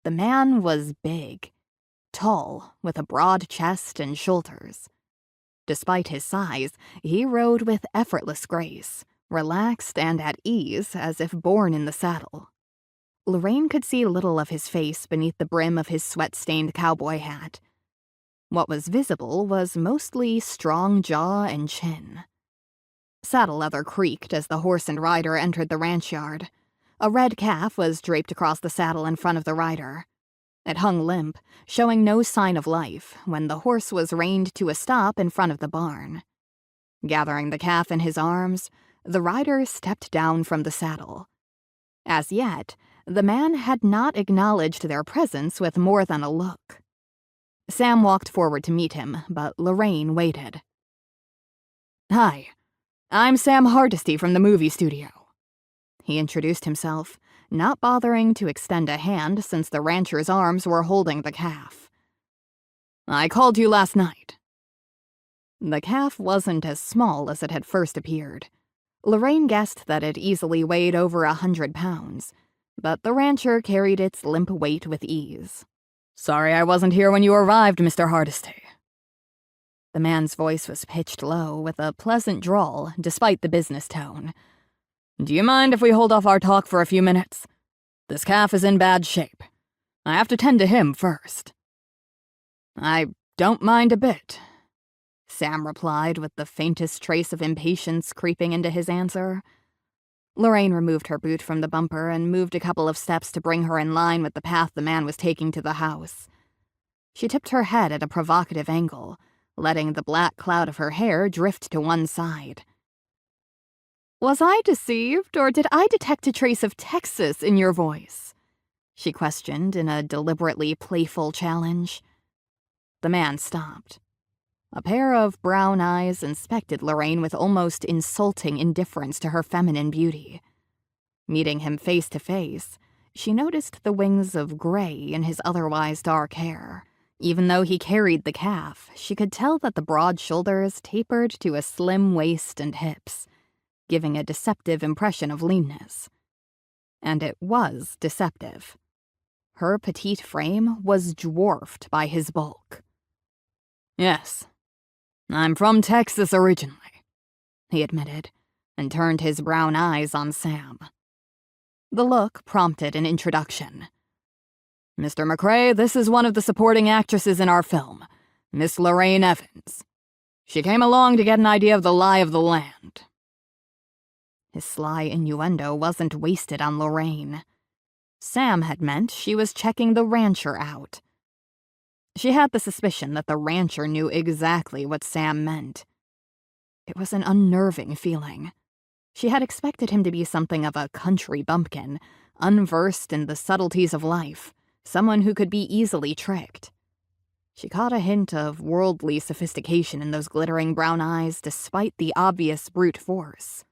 The man was big, tall, with a broad chest and shoulders. Despite his size, he rode with effortless grace, relaxed and at ease as if born in the saddle. LaRaine could see little of his face beneath the brim of his sweat-stained cowboy hat. What was visible was mostly strong jaw and chin. Saddle leather creaked as the horse and rider entered the ranch yard. A red calf was draped across the saddle in front of the rider. It hung limp, showing no sign of life, when the horse was reined to a stop in front of the barn. Gathering the calf in his arms, the rider stepped down from the saddle. As yet, the man had not acknowledged their presence with more than a look. Sam walked forward to meet him, but LaRaine waited. "Hi, I'm Sam Hardesty from the movie studio." He introduced himself, not bothering to extend a hand since the rancher's arms were holding the calf. "I called you last night." The calf wasn't as small as it had first appeared. LaRaine guessed that it easily weighed over 100 pounds, but the rancher carried its limp weight with ease. "Sorry I wasn't here when you arrived, Mr. Hardesty." The man's voice was pitched low with a pleasant drawl, despite the business tone. "Do you mind if we hold off our talk for a few minutes? This calf is in bad shape. I have to tend to him first." "I don't mind a bit," Sam replied with the faintest trace of impatience creeping into his answer. LaRaine removed her boot from the bumper and moved a couple of steps to bring her in line with the path the man was taking to the house. She tipped her head at a provocative angle, letting the black cloud of her hair drift to one side. "Was I deceived, or did I detect a trace of Texas in your voice?" she questioned in a deliberately playful challenge. The man stopped. A pair of brown eyes inspected LaRaine with almost insulting indifference to her feminine beauty. Meeting him face to face, she noticed the wings of gray in his otherwise dark hair. Even though he carried the calf, she could tell that the broad shoulders tapered to a slim waist and hips, giving a deceptive impression of leanness. And it was deceptive. Her petite frame was dwarfed by his bulk. "Yes, I'm from Texas originally," he admitted, and turned his brown eyes on Sam. The look prompted an introduction. "Mr. McCrae, this is one of the supporting actresses in our film, Miss LaRaine Evans. She came along to get an idea of the lie of the land." His sly innuendo wasn't wasted on LaRaine. Sam had meant she was checking the rancher out. She had the suspicion that the rancher knew exactly what Sam meant. It was an unnerving feeling. She had expected him to be something of a country bumpkin, unversed in the subtleties of life, someone who could be easily tricked. She caught a hint of worldly sophistication in those glittering brown eyes despite the obvious brute force.